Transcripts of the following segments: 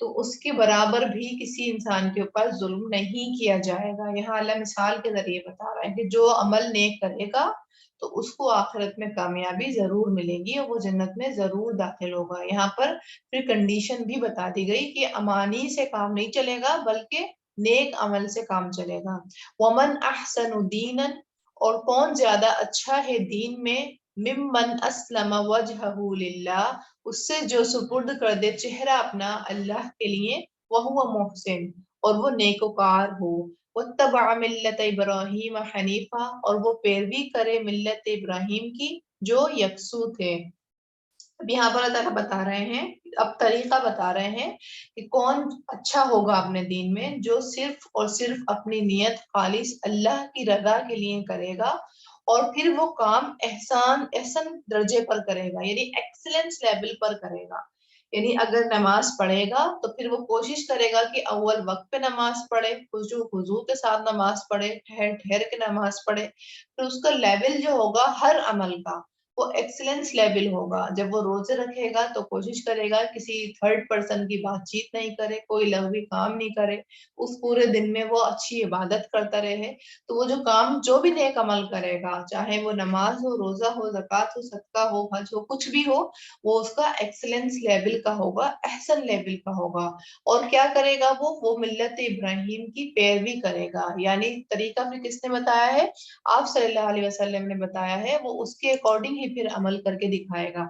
تو اس کے برابر بھی کسی انسان کے اوپر ظلم نہیں کیا جائے گا۔ یہاں اللہ مثال کے ذریعے بتا رہا ہے کہ جو عمل نیک کرے گا تو اس کو آخرت میں کامیابی ضرور ملے گی اور وہ جنت میں ضرور داخل ہوگا۔ یہاں پر پھر کنڈیشن بھی بتا دی گئی کہ امانی سے کام نہیں چلے گا بلکہ نیک عمل سے کام چلے گا۔ ومن احسن دینا، اور کون زیادہ اچھا ہے دین میں، ممن اسلم وجہہ للہ، اس سے جو سپرد کر دے چہرہ اپنا اللہ کے لیے، وہو محسن، اور وہ نیکوکار ہو، واتبع ملت ابراہیم حنیفہ، اور وہ پیروی کرے ملت ابراہیم کی جو یکسو تھے۔ اب یہاں پر اللہ تعالیٰ بتا رہے ہیں، اب طریقہ بتا رہے ہیں کہ کون اچھا ہوگا اپنے دین میں، جو صرف اور صرف اپنی نیت خالص اللہ کی رضا کے لیے کرے گا، اور پھر وہ کام احسن درجے پر کرے گا، یعنی ایکسلنس لیول پر کرے گا۔ یعنی اگر نماز پڑھے گا تو پھر وہ کوشش کرے گا کہ اول وقت پہ نماز پڑھے، خضوع کے ساتھ نماز پڑھے، ٹھہر ٹھہر کے نماز پڑھے، پھر اس کا لیول جو ہوگا ہر عمل کا وہ ایکسلنس لیول ہوگا۔ جب وہ روزے رکھے گا تو کوشش کرے گا کسی تھرڈ پرسن کی بات چیت نہیں کرے، کوئی لغوی کام نہیں کرے، اس پورے دن میں وہ اچھی عبادت کرتا رہے۔ تو وہ جو کام جو بھی نیک عمل کرے گا، چاہے وہ نماز ہو، روزہ ہو، زکوٰۃ ہو، صدقہ ہو، حج ہو، کچھ بھی ہو، وہ اس کا ایکسلنس لیول کا ہوگا، احسن لیول کا ہوگا۔ اور کیا کرے گا وہ ملت ابراہیم کی پیروی کرے گا۔ یعنی طریقہ پھر کس نے بتایا ہے؟ آپ صلی اللہ علیہ وسلم نے بتایا ہے، وہ اس کے اکارڈنگ ہی پھر عمل کر کے دکھائے گا۔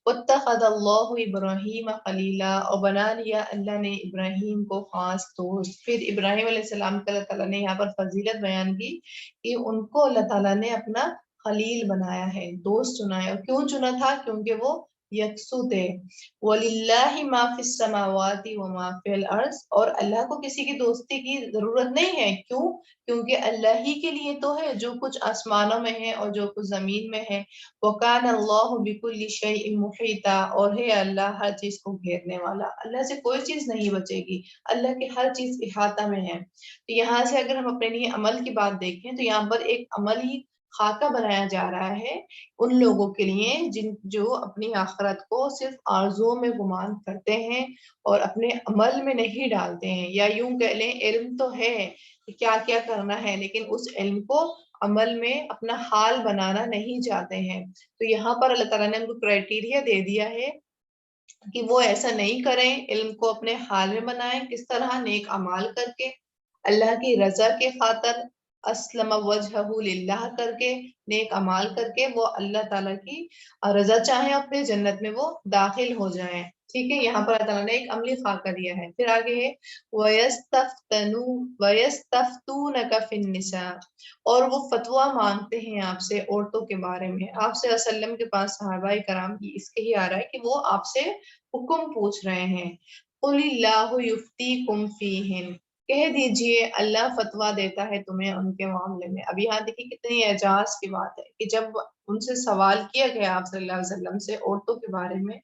وَاتَّخَذَ اللَّهُ إِبْرَاهِيمَ خَلِيلًا، اور بنا لیا اللہ نے ابراہیم کو خاص دوست۔ پھر ابراہیم علیہ السلام کا اللہ تعالیٰ نے یہاں پر فضیلت بیان کی کہ ان کو اللہ تعالیٰ نے اپنا خلیل بنایا ہے، دوست چنا ہے۔ اور کیوں چنا تھا؟ کیونکہ وہ یکسو تھے۔ وَلِلَّهِ مَا فِي السَّمَاوَاتِ وَمَا فِي الْأَرْضِ، اور اللہ کو کسی کی دوستی کی ضرورت نہیں ہے۔ کیوں؟ کیونکہ اللہ ہی کے لیے تو ہے جو کچھ آسمانوں میں ہے اور جو کچھ زمین میں ہے۔ وَكَانَ اللَّهُ بِكُلِّ شَيْءٍ مُحِيطًا، اور ہے اللہ ہر چیز کو گھیرنے والا۔ اللہ سے کوئی چیز نہیں بچے گی، اللہ کے ہر چیز احاطہ میں ہے۔ تو یہاں سے اگر ہم اپنے لیے عمل کی بات دیکھیں تو یہاں پر ایک عمل ہی خاکہ بنایا جا رہا ہے ان لوگوں کے لیے جو اپنی آخرت کو صرف آرزوؤں میں گمان کرتے ہیں اور اپنے عمل میں نہیں ڈالتے ہیں، یا یوں کہہ لیں علم تو ہے کہ کیا کیا کرنا ہے، لیکن اس علم کو عمل میں اپنا حال بنانا نہیں چاہتے ہیں۔ تو یہاں پر اللہ تعالیٰ نے ان کو کرائٹیریا دے دیا ہے کہ وہ ایسا نہیں کریں، علم کو اپنے حال میں بنائیں۔ کس طرح؟ نیک اعمال کر کے، اللہ کی رضا کے خاطر، اسلم وجہہ للہ کر کے، نیک اعمال کر کے وہ اللہ تعالیٰ کی رضا چاہیں اور پھر جنت میں وہ داخل ہو جائیں۔ ٹھیک ہے، یہاں پر اللہ تعالیٰ نے ایک عملی خاکہ دیا ہے۔ پھر آگے ہے وَيَسْتَفْتُونَكَ فِي النِّسَاءِ، اور وہ فتویٰ مانگتے ہیں آپ سے عورتوں کے بارے میں۔ آپ صلی اللہ علیہ وسلم کے پاس صحابہ کرام کی اس کے ہی آ رہا ہے کہ وہ آپ سے حکم پوچھ رہے ہیں۔ قُلِ اللَّهُ يُفْتِيكُمْ فِيهِنَّ، کہہ دیجئے اللہ فتویٰ دیتا ہے تمہیں ان کے معاملے میں۔ اب یہاں دیکھیے کتنی اعجاز کی بات ہے کہ جب ان سے سوال کیا گیا آپ صلی اللہ علیہ وسلم سے عورتوں کے بارے میں،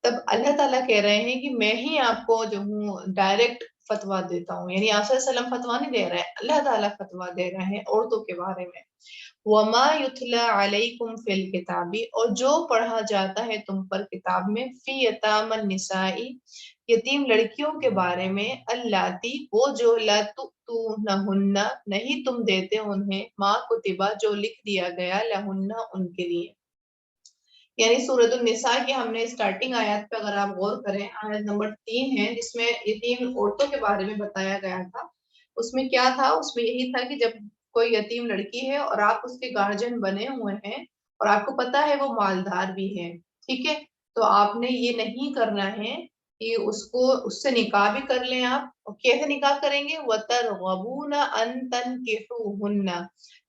تب اللہ تعالیٰ کہہ رہے ہیں کہ میں ہی آپ کو جو ہوں ڈائریکٹ فتویٰ دیتا ہوں۔ یعنی آپ صلی اللہ علیہ وسلم فتویٰ نہیں دے رہے ہیں، اللہ تعالیٰ فتویٰ دے رہے ہیں عورتوں کے بارے میں۔ وَمَا يُتْلَى عَلَيْكُمْ فِي الْكِتَابِ، اور جو پڑھا جاتا ہے تم پر کتاب میں، فِي يَتَامَى النِّسَاءِ، یتیم لڑکیوں کے بارے میں، اللاتی، وہ جو لا تؤتونہن، نہیں تم دیتے انہیں، ما کتبہ، جو لکھ دیا گیا، لہن، ان کے لیے۔ یعنی سورۃ النساء کی ہم نے اسٹارٹنگ آیات پہ اگر آپ غور کریں، آیت نمبر 3 ہے جس میں یتیم عورتوں کے بارے میں بتایا گیا تھا۔ اس میں کیا تھا؟ اس میں یہی تھا کہ جب کوئی یتیم لڑکی ہے اور آپ اس کے گارجین بنے ہوئے ہیں اور آپ کو پتا ہے وہ مالدار بھی ہے، ٹھیک ہے، تو آپ نے یہ نہیں کرنا ہے کہ اس سے نکاح بھی کر لیں آپ۔ اور کیسے نکاح کریں گے؟ وَتَرْغَبُونَ أَن تَنكِحُوهُنَّ،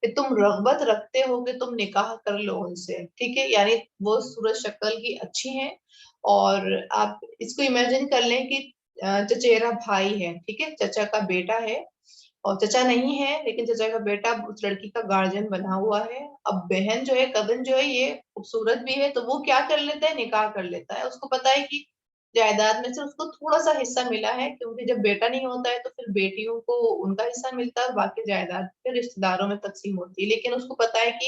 کہ تم رغبت رکھتے ہو کہ تم نکاح کر لو ان سے، ٹھیک ہے، یعنی وہ صورت شکل کی اچھی ہیں، اور آپ اس کو امیجن کر لیں کہ چچیرا بھائی ہے، ٹھیک ہے، چچا کا بیٹا ہے، اور چچا نہیں ہے لیکن چچا کا بیٹا اس لڑکی کا گارجین بنا ہوا ہے۔ اب بہن جو ہے، کزن جو ہے، یہ خوبصورت بھی ہے تو وہ کیا کر لیتا ہے؟ نکاح کر لیتا ہے۔ اس کو پتا ہے کہ جائیداد میں سے اس کو تھوڑا سا حصہ ملا ہے، کیونکہ جب بیٹا نہیں ہوتا ہے تو پھر بیٹیوں کو ان کا حصہ ملتا ہے اور باقی جائیداد پھر رشتہ داروں میں تقسیم ہوتی ہے، لیکن اس کو پتا ہے کہ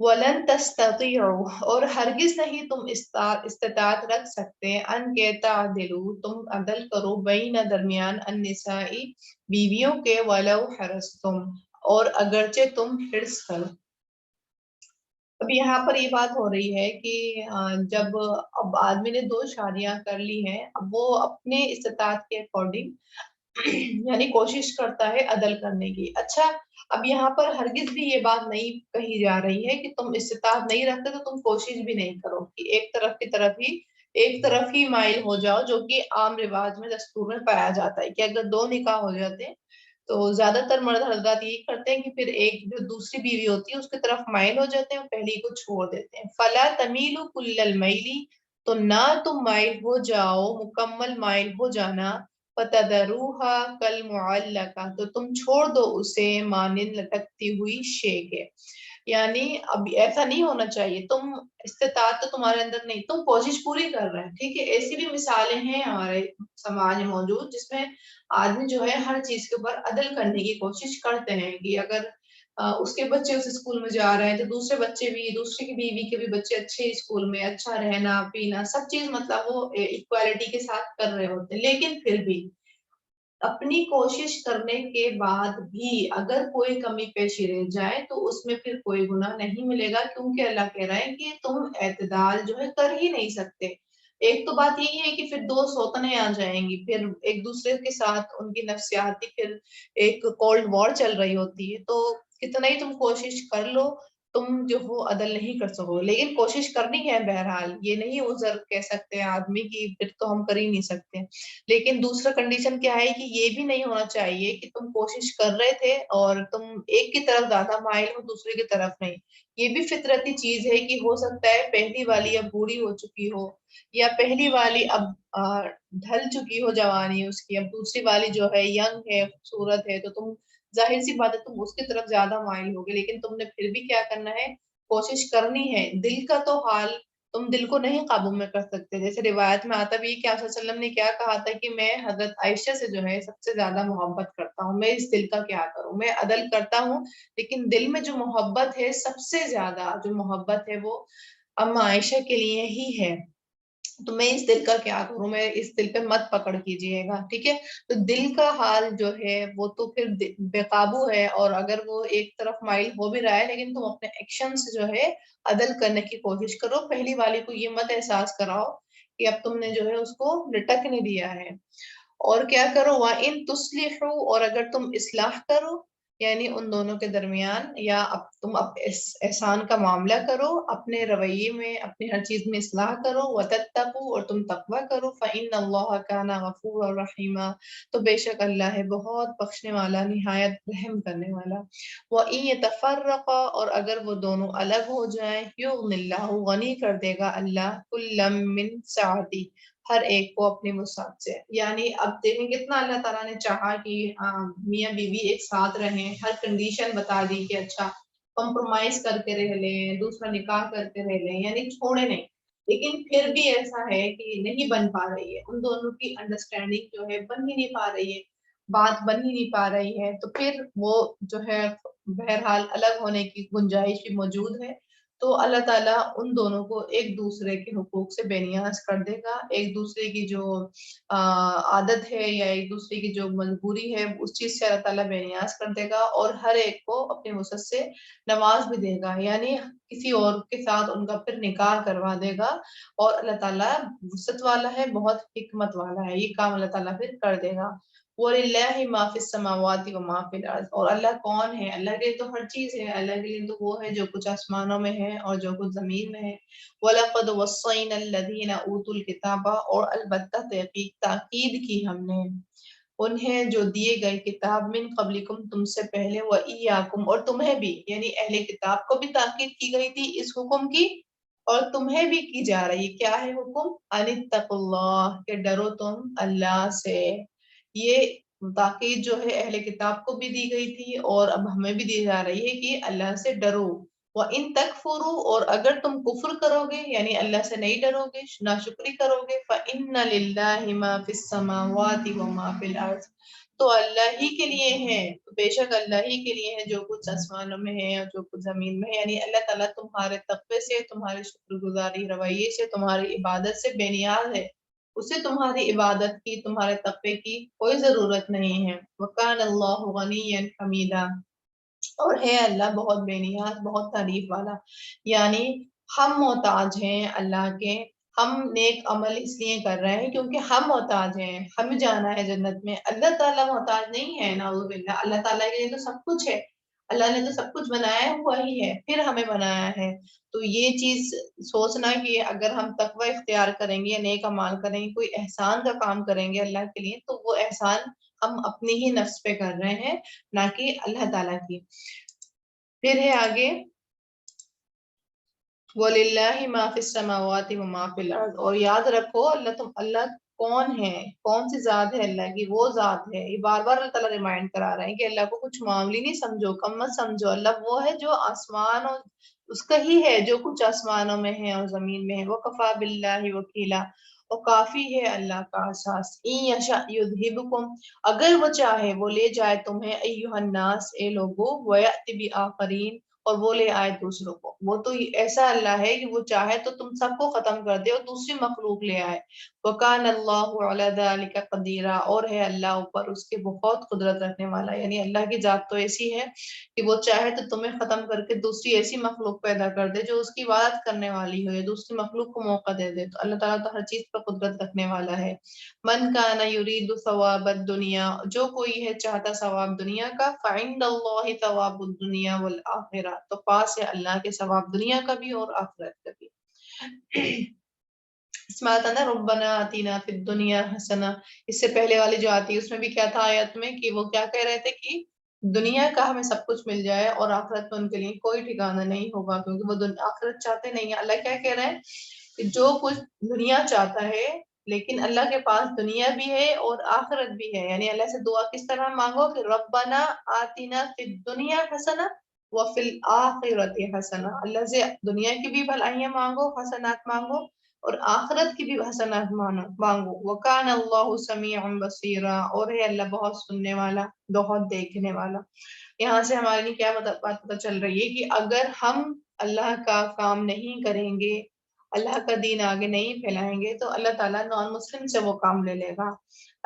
وَلَن تَسْتَطِيعُوا اور ہرگز نہیں تم استطاعت رکھ سکتے ان کے تعدلوا تم عدل کرو بین درمیان النساء بیویوں کے ولو حرصتم اور اگرچہ تم حرص کرو۔ اب یہاں پر یہ بات ہو رہی ہے کہ جب اب آدمی نے 2 شادیاں کر لی ہیں، اب وہ اپنے استطاعت کے اکارڈنگ یعنی کوشش کرتا ہے عدل کرنے کی۔ اچھا، اب یہاں پر ہرگز بھی یہ بات نہیں کہی جا رہی ہے کہ تم استطاعت نہیں رکھتے تو تم کوشش بھی نہیں کرو کہ ایک طرف ہی مائل ہو جاؤ، جو کہ عام رواج میں دستور میں پایا جاتا ہے کہ اگر 2 نکاح ہو جاتے ہیں تو زیادہ تر مرد حضرات یہی کرتے ہیں کہ پھر ایک جو دوسری بیوی ہوتی ہے اس کی طرف مائل ہو جاتے ہیں اور پہلی کو چھوڑ دیتے ہیں۔ فلا تمیلوا کل المیل تو نہ تم مائل ہو جاؤ مکمل مائل ہو جانا، فتذروها کالمعلقہ تو تم چھوڑ دو اسے مانند لٹکتی ہوئی شے کے۔ یعنی اب ایسا نہیں ہونا چاہیے، تم استطاعت تو تمہارے اندر نہیں، تم کوشش پوری کر رہے ہیں، ٹھیک ہے۔ ایسی بھی مثالیں ہیں ہمارے سماج میں موجود جس میں آدمی جو ہے ہر چیز کے اوپر عدل کرنے کی کوشش کرتے ہیں کہ اگر اس کے بچے اس اسکول میں جا رہے ہیں تو دوسرے بچے بھی، دوسرے کی بیوی کے بھی بچے اچھے اسکول میں، اچھا رہنا پینا سب چیز مطلب وہ ایکوالٹی کے ساتھ کر رہے ہوتے ہیں، لیکن پھر بھی اپنی کوشش کرنے کے بعد بھی اگر کوئی کمی پیشی رہ جائے تو اس میں پھر کوئی گناہ نہیں ملے گا، کیونکہ اللہ کہہ رہا ہے کہ تم اعتدال جو ہے کر ہی نہیں سکتے۔ ایک تو بات یہی ہے کہ پھر 2 سوتنیں آ جائیں گی، پھر ایک دوسرے کے ساتھ ان کی نفسیاتی پھر ایک کولڈ وار چل رہی ہوتی ہے، تو کتنا ہی تم کوشش کر لو تم جو ہو عدل نہیں کر سکو، لیکن کوشش کرنی ہے بہرحال، یہ نہیں عذر کہہ سکتے آدمی کی پھر تو ہم کر ہی نہیں سکتے۔ لیکن دوسرا کنڈیشن کیا ہے کہ یہ بھی نہیں ہونا چاہیے کہ تم کوشش کر رہے تھے اور تم ایک کی طرف زیادہ مائل ہو دوسرے کی طرف نہیں۔ یہ بھی فطرتی چیز ہے کہ ہو سکتا ہے پہلی والی اب بوڑھی ہو چکی ہو، یا پہلی والی اب ڈھل چکی ہو جوانی اس کی، اب دوسری والی جو ہے ینگ ہے خوبصورت ہے، تو تم ظاہر سی بات ہے تم اس کی طرف زیادہ مائل ہوگے، لیکن تم نے پھر بھی کیا کرنا ہے، کوشش کرنی ہے۔ دل کا تو حال تم دل کو نہیں قابو میں کر سکتے، جیسے روایت میں آتا بھی کہ آپ صلی اللہ علیہ وسلم نے کیا کہا تھا کہ میں حضرت عائشہ سے جو ہے سب سے زیادہ محبت کرتا ہوں، میں اس دل کا کیا کروں، میں عدل کرتا ہوں لیکن دل میں جو محبت ہے سب سے زیادہ جو محبت ہے وہ اما عائشہ کے لیے ہی ہے، تو میں اس دل کا کیا کروں، میں اس دل پہ مت پکڑ کیجیے گا، ٹھیک ہے۔ تو دل کا حال جو ہے وہ تو پھر بے قابو ہے، اور اگر وہ ایک طرف مائل ہو بھی رہا ہے لیکن تم اپنے ایکشن سے جو ہے عدل کرنے کی کوشش کرو، پہلی والی کو یہ مت احساس کراؤ کہ اب تم نے جو ہے اس کو لٹکنے دیا ہے۔ اور کیا کرو، وَإِن تُصْلِحُوا اور اگر تم اصلاح کرو یعنی ان دونوں کے درمیان، یا اب تم احسان کا معاملہ کرو، اپنے رویے میں اپنی ہر چیز میں اصلاح کرو، وَتَتَّقُوا اور تم تقوی کرو، فَإِنَّ اللَّهَ كَانَ غَفُورًا رَحِيمًا تو بے شک اللہ ہے بہت بخشنے والا نہایت رحم کرنے والا۔ وَإِن يَتَفَرَّقَا اور اگر وہ دونوں الگ ہو جائیں، يُغْنِ اللَّهُ غنی کر دے گا اللہ كُلًّا مِّن سَعَتِهِ ہر ایک کو اپنی وسعت سے۔ یعنی اب دیکھیں کتنا اللہ تعالیٰ نے چاہا کہ میاں بیوی ایک ساتھ رہیں، ہر کنڈیشن بتا دی کہ اچھا کمپرومائز کر کے رہ لیں، دوسرا نکاح کر کے رہ لیں، یعنی چھوڑے نہیں، لیکن پھر بھی ایسا ہے کہ نہیں بن پا رہی ہے، ان دونوں کی انڈرسٹینڈنگ جو ہے بن ہی نہیں پا رہی ہے، بات بن ہی نہیں پا رہی ہے، تو پھر وہ جو ہے بہرحال الگ ہونے کی گنجائش بھی موجود ہے، تو اللہ تعالیٰ ان دونوں کو ایک دوسرے کے حقوق سے بے نیاز کر دے گا، ایک دوسرے کی جو عادت ہے یا ایک دوسرے کی جو مجبوری ہے اس چیز سے اللہ تعالیٰ بے نیاز کر دے گا، اور ہر ایک کو اپنے وسعت سے نواز بھی دے گا، یعنی کسی اور کے ساتھ ان کا پھر نکاح کروا دے گا، اور اللہ تعالیٰ وسعت والا ہے بہت حکمت والا ہے، یہ کام اللہ تعالیٰ پھر کر دے گا۔ وَلِلَّهِ مَا فِي السَّمَاوَاتِ وَمَا فِي الْأَرْضِ اور اللہ کون ہے، اللہ کے لیے تو ہر چیز ہے، اللہ کے لیے تو وہ ہے جو کچھ آسمانوں میں ہے اور جو کچھ زمین میں ہے۔ وَلَقَدْ وَصَّيْنَا الَّذِينَ أُوتُوا الْكِتَابَ اور البتہ تحقیق تاکید کی ہم نے انہیں جو دیے گئے کتاب من قبلکم تم سے پہلے، وَإِيَّاكُمْ اور تمہیں بھی، یعنی اہل کتاب کو بھی تاکید کی گئی تھی اس حکم کی، اور تمہیں بھی کی جا رہی ہے، کیا ہے حکم، ان اتقوا اللہ کہ ڈرو تم اللہ سے۔ یہ تاکید جو ہے اہل کتاب کو بھی دی گئی تھی اور اب ہمیں بھی دی جا رہی ہے کہ اللہ سے ڈرو۔ وَإِن تَكْفُرُوا اور اگر تم کفر کرو گے یعنی اللہ سے نہیں ڈرو گے، ناشکری کرو گے، فَإِنَّ لِلَّهِ مَا فِي السَّمَاوَاتِ وَمَا فِي الْأَرْضِ تو اللہ ہی کے لیے ہیں، تو بے شک اللہ ہی کے لیے ہے جو کچھ آسمانوں میں ہے اور جو کچھ زمین میں ہے، یعنی اللہ تعالیٰ تمہارے تقوی سے، تمہارے شکر گزاری رویے سے، تمہاری عبادت سے بے نیاز ہے، اسے تمہاری عبادت کی، تمہارے تقوی کی کوئی ضرورت نہیں ہے۔ وَكَانَ اللَّهُ غَنِيًّا حَمِيدًا، اور ہے اللہ بہت بے نیاز، بہت تعریف والا، یعنی ہم محتاج ہیں اللہ کے، ہم نیک عمل اس لیے کر رہے ہیں کیونکہ ہم محتاج ہیں، ہمیں جانا ہے جنت میں، اللہ تعالیٰ محتاج نہیں ہے، نعوذ باللہ، اللہ تعالیٰ کے لیے تو سب کچھ ہے، اللہ نے تو سب کچھ بنایا ہوا ہی ہے، پھر ہمیں بنایا ہے۔ تو یہ چیز سوچنا کہ اگر ہم تقوی اختیار کریں گے یا نیک اعمال کریں گے، کوئی احسان کا کام کریں گے اللہ کے لیے، تو وہ احسان ہم اپنی ہی نفس پہ کر رہے ہیں، نہ کہ اللہ تعالیٰ کی۔ پھر ہے آگے وَلِلَّهِ مَا فِي السَّمَاوَاتِ وَمَا فِي الْأَرْضِ، اور یاد رکھو اللہ کون ہے، کون سی ذات ہے اللہ کی، وہ ذات ہے، یہ بار بار اللہ تعالیٰ ریمائنڈ کرا رہے ہیں کہ اللہ کو کچھ معاملی نہیں سمجھو، کم مت سمجھو، اللہ وہ ہے جو آسمان اور اس کا ہی ہے جو کچھ آسمانوں میں ہے اور زمین میں ہے، وَكَفَى بِاللَّهِ وَكِيلًا، اور کافی ہے اللہ کا احساس، إِن يَشَأْ يُذْهِبْكُمْ، اگر وہ چاہے وہ لے جائے تمہیں، أَيُّهَا النَّاسِ، اے لوگو، وَيَأْتِ بِآخَرِينَ، اور وہ لے آئے دوسروں کو، وہ تو ایسا اللہ ہے کہ وہ چاہے تو تم سب کو ختم کر دے اور دوسری مخلوق لے آئے۔ وَكَانَ اللَّهُ عَلَى ذَلِكَ قَدِيرًا، اور ہے اللہ اوپر اس کے بہت قدرت رکھنے والا، یعنی اللہ کی ذات تو ایسی ہے کہ وہ چاہے تو تمہیں ختم کر کے دوسری ایسی مخلوق پیدا کر دے جو اس کی عبادت کرنے والی ہو، یا دوسری مخلوق کو موقع دے دے، تو اللہ تعالیٰ تو ہر چیز پر قدرت رکھنے والا ہے۔ من کان یرید ثواب الدنیا، جو کوئی ہے چاہتا ثواب دنیا کا، فعند اللہ ثواب الدنیا والآخرہ، تو پاس ہے اللہ کے ثواب دنیا کا بھی اور آخرت کا بھی۔ اس میں آتا نا ربنا آتینا فی الدنیا حسنہ، اس سے پہلے والی جو آتی ہے اس میں بھی کیا تھا آیت میں کہ وہ کیا کہہ رہے تھے کہ دنیا کا ہمیں سب کچھ مل جائے اور آخرت میں ان کے لیے کوئی ٹھکانہ نہیں ہوگا، کیونکہ وہ آخرت چاہتے نہیں ہیں۔ اللہ کیا کہہ رہے ہیں کہ جو کچھ دنیا چاہتا ہے، لیکن اللہ کے پاس دنیا بھی ہے اور آخرت بھی ہے، یعنی اللہ سے دعا کس طرح مانگو کہ ربنا آتینا فی الدنیا حسنہ وفی الآخرۃ حسنہ، اللہ سے دنیا کی بھی بھلائیاں مانگو، حسنات مانگو، اور آخرت کی بھی حسنات مانگو۔ وکان اللہ سمیعا بصیرا، اور ہے اللہ بہت سننے والا، بہت دیکھنے والا۔ یہاں سے ہمارے لیے کیا بات پتہ چل رہی ہے کہ اگر ہم اللہ کا کام نہیں کریں گے، اللہ کا دین آگے نہیں پھیلائیں گے، تو اللہ تعالیٰ نان مسلم سے وہ کام لے لے گا۔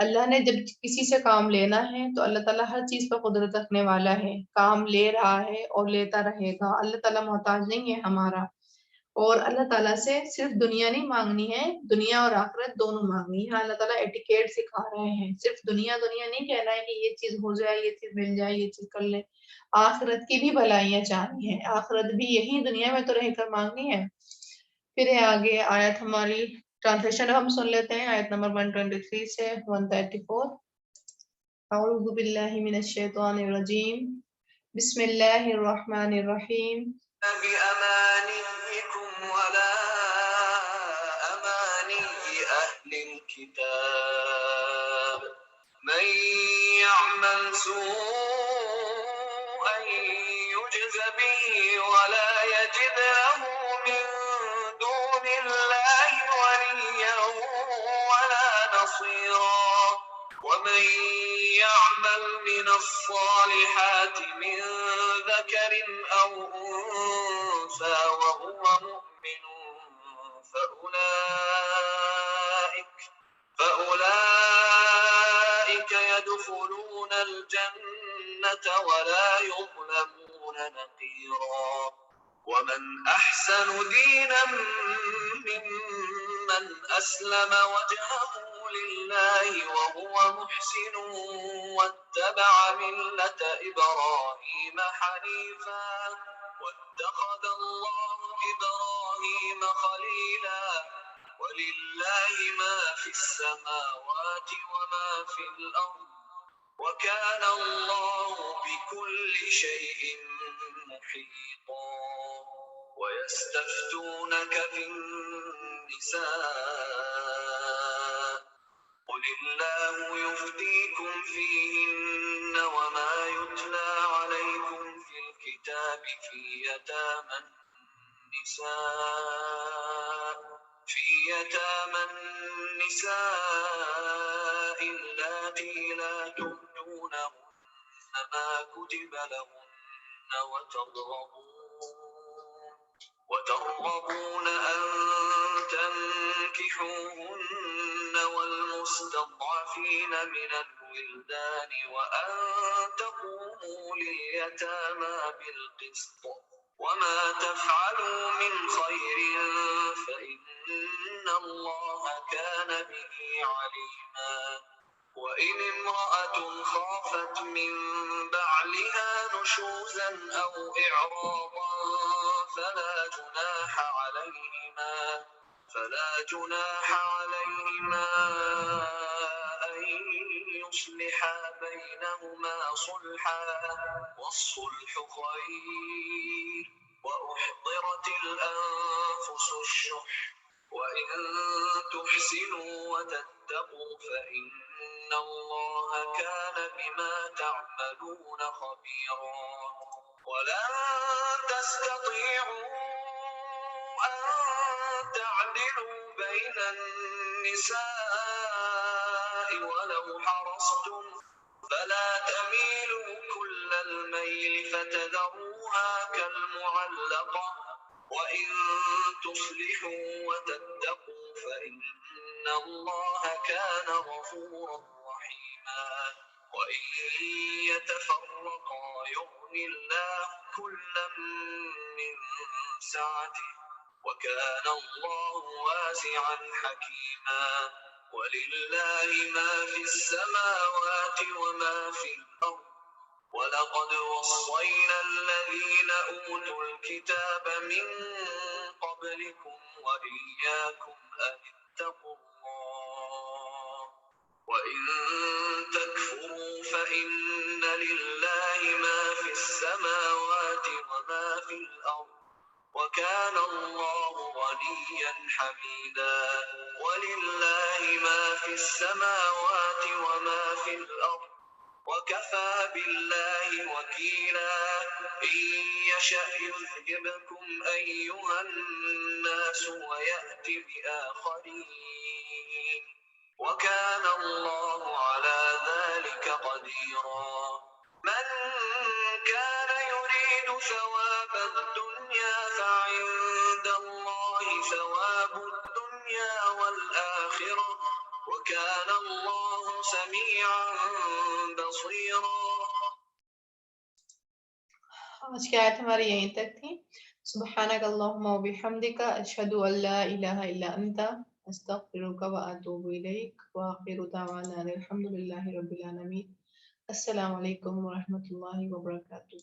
اللہ نے جب کسی سے کام لینا ہے تو اللہ تعالیٰ ہر چیز پر قدرت رکھنے والا ہے، کام لے رہا ہے اور لیتا رہے گا، اللہ تعالیٰ محتاج نہیں ہے ہمارا۔ اور اللہ تعالیٰ سے صرف دنیا نہیں مانگنی ہے، دنیا اور آخرت دونوں مانگنی ہے۔ اللہ تعالیٰ ایٹیکیٹ سکھا رہے ہیں، صرف دنیا دنیا نہیں کہنا ہے کہ یہ چیز ہو جائے، یہ چیز مل جائے، یہ چیز کر لیں، آخرت کی بھی بھلائیاں چاہنی ہے، آخرت بھی یہی دنیا میں تو رہ کر مانگنی ہے۔ پھر ہے آگے آیت ہماری ٹرانسلیشن ہم سن لیتے ہیں، آیت نمبر 123 سے 134۔ اعوذ باللہ من الشیطان الرجیم، بسم اللہ الرحمن الرحیم۔ بِأَمَانِيِّكُمْ وَلَا أَمَانِيِّ أَهْلِ الْكِتَابِ مَن يَعْمَلْ سُوءًا يُجْزَ بِهِ وَلَا يَجِدْ لَهُ مِن دُونِ اللَّهِ وَلِيًّا وَلَا نَصِيرًا وَمَن يَعْمَلْ مِنَ الصَّالِحَاتِ مِن ذَكَرٍ أَوْ أُنثَىٰ وَهُوَ مُؤْمِنٌ فَأُولَٰئِكَ يَدْخُلُونَ الْجَنَّةَ وَلَا يُظْلَمُونَ نَقِيرًا وَمَنْ أَحْسَنُ دِينًا مِّمَّنْ أَسْلَمَ وَجْهَهُ لِلَّهِ وَهُوَ مُحْسِنٌ وَاتَّبَعَ مِلَّةَ إِبْرَاهِيمَ حَنِيفًا وَاتَّخَذَ اللَّهُ إِبْرَاهِيمَ خَلِيلًا وَلِلَّهِ مَا فِي السَّمَاوَاتِ وَمَا فِي الْأَرْضِ وَكَانَ اللَّهُ بِكُلِّ شَيْءٍ مُحِيطًا وَيَسْتَفْتُونَكَ فِي النِّسَاءِ قُلِ اللَّهُ يُفْتِيكُمْ فِيهِنَّ وَمَا يُتْلَىٰ عَلَيْكُمْ فِي الْكِتَابِ فِي يَتَامَى النِّسَاءِ اللَّاتِي لَا تُؤْتُونَهُنَّ تُعَلِّمُونَهُنَّ مَا كُتِبَ لَهُنَّ وترغبون أن تنكحوهن والمستضعفين من الولدان وأن تقوموا لليتامى بالقسط وما تفعلوا من خير فإن الله كان به عليما وإن امرأة خافت من بعلها نشوزا أو إعراضا فلا جناح عليهما أن يصلحا بينهما صلحا والصلح خير وأحضرت الأنفس الشح وإن تحسنوا وتتقوا فإن الله كان بما تعملون خبيرا ولن تستطيعوا أن تعدلوا بين النساء ولو حرصتم فلا تميلوا كل الميل فتذروها كالمعلقة وإن تصلحوا وتتقوا فإن الله كان غفورا رحيما وإن يتفرقا يغن الله كلا من سعته وكان الله واسعا حكيما ولله ما في السماوات وما في الأرض ولقد وصينا الذين أوتوا الكتاب من قبلكم وإياكم أن اتقوا الله وإن تكفروا فإن لله ما في السماوات وما في الأرض وكان الله غنيا حميدا ولله ما في السماوات وما في الأرض وكفى بالله وكيلا إن يشأ يذهبكم أيها الناس ويأتي بآخرين وكان الله على ذلك قديرا من كان يريد ثواب الدنيا فعند الله ثواب الدنيا والآخرة وكان الله سميعا بصيرا. آج کی آیت ہماری یہیں تک تھی. سبحانک اللہم و بحمدک اشہدو ان لا الہ الا انت استغفرک و اتوب الیک وآخر دعوانا الحمدللہ رب العالمین. السلام علیکم ورحمۃ اللہ وبرکاتہ.